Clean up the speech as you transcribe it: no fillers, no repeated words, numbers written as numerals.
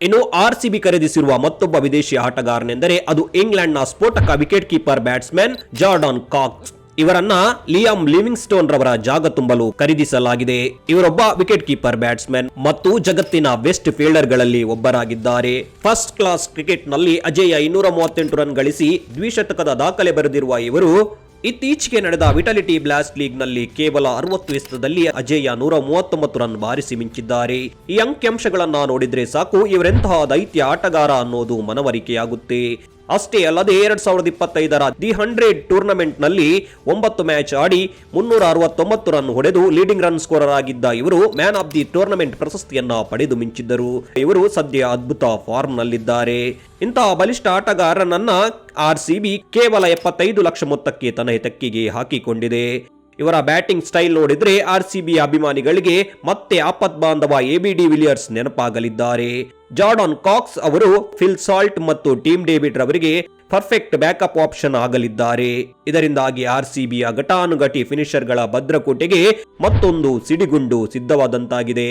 ಇನ್ನು ಆರ್ಸಿಬಿ ಖರೀದಿಸಿರುವ ಮತ್ತೊಬ್ಬ ವಿದೇಶಿ ಆಟಗಾರನೆಂದರೆ ಅದು ಇಂಗ್ಲೆಂಡ್ನ ಸ್ಫೋಟಕ wicket keeper batsman Jordan Cox. ಇವರನ್ನ ಲಿಯಾಮ್ ಲಿವಿಂಗ್ಸ್ಟೋನ್ ರವರ ಜಾಗ ತುಂಬಲು ಖರೀದಿಸಲಾಗಿದೆ. ಇವರೊಬ್ಬ ವಿಕೆಟ್ ಕೀಪರ್ ಬ್ಯಾಟ್ಸ್ಮನ್ ಮತ್ತು ಜಗತ್ತಿನ ಬೆಸ್ಟ್ ಫೀಲ್ಡರ್ ಗಳಲ್ಲಿ ಒಬ್ಬರಾಗಿದ್ದಾರೆ. ಫಸ್ಟ್ ಕ್ಲಾಸ್ ಕ್ರಿಕೆಟ್ ನಲ್ಲಿ ಅಜೇಯ 238 ರನ್ ಗಳಿಸಿ ದ್ವಿಶತಕದ ದಾಖಲೆ ಬರೆದಿರುವ ಇವರು ಇತ್ತೀಚೆಗೆ ನಡೆದ ವಿಟಾಲಿಟಿ ಬ್ಲಾಸ್ಟ್ ಲೀಗ್ ನಲ್ಲಿ ಕೇವಲ 60 ಎಸೆತದಲ್ಲಿ ಅಜೇಯ 139 ರನ್ ಬಾರಿಸಿ ಮಿಂಚಿದ್ದಾರೆ. ಈ ಅಂಕಿಅಂಶಗಳನ್ನ ನೋಡಿದ್ರೆ ಸಾಕು ಇವರೆಂತಹ ದೈತ್ಯ ಆಟಗಾರ ಅನ್ನೋದು ಮನವರಿಕೆಯಾಗುತ್ತೆ. ಅಷ್ಟೇ ಅಲ್ಲದೆ 2025ರ ದಿ 100 ಟೂರ್ನಮೆಂಟ್ ನಲ್ಲಿ 9 ಮ್ಯಾಚ್ ಆಡಿ 369 ರನ್ ಹೊಡೆದು ಲೀಡಿಂಗ್ ರನ್ ಸ್ಕೋರರ್ ಆಗಿದ್ದ ಇವರು ಮ್ಯಾನ್ ಆಫ್ ದಿ ಟೂರ್ನಮೆಂಟ್ ಪ್ರಶಸ್ತಿಯನ್ನ ಪಡೆದು ಮಿಂಚಿದ್ದರು. ಇವರು ಸದ್ಯ ಅದ್ಭುತ ಫಾರ್ಮ್ ನಲ್ಲಿದ್ದಾರೆ. ಇಂತಹ ಬಲಿಷ್ಠ ಆಟಗಾರನನ್ನ ಆರ್ಸಿಬಿ ಕೇವಲ 75 ಲಕ್ಷ ಮೊತ್ತಕ್ಕೆ ತನ್ನ ತೆಕ್ಕೆಗೆ ಹಾಕಿಕೊಂಡಿದೆ. ಇವರ ಬ್ಯಾಟಿಂಗ್ ಸ್ಟೈಲ್ ನೋಡಿದ್ರೆ ಆರ್ಸಿಬಿ ಅಭಿಮಾನಿಗಳಿಗೆ ಮತ್ತೆ ಆಪತ್ಬಾಂಧವ ಎಬಿ ವಿಲಿಯರ್ಸ್ ನೆನಪಾಗಲಿದ್ದಾರೆ. ಜಾರ್ಡನ್ ಕಾಕ್ಸ್ ಅವರು ಫಿಲ್ ಸಾಲ್ಟ್ ಮತ್ತು ಟೀಮ್ ಡೇವಿಡ್ ರವರಿಗೆ ಪರ್ಫೆಕ್ಟ್ ಬ್ಯಾಕಪ್ ಆಪ್ಷನ್ ಆಗಲಿದ್ದಾರೆ. ಇದರಿಂದಾಗಿ ಆರ್ಸಿಬಿಯ ಘಟಾನುಘಟಿ ಫಿನಿಷರ್ಗಳ ಭದ್ರಕೋಟೆಗೆ ಮತ್ತೊಂದು ಸಿಡಿಗುಂಡು ಸಿದ್ಧವಾದಂತಾಗಿದೆ.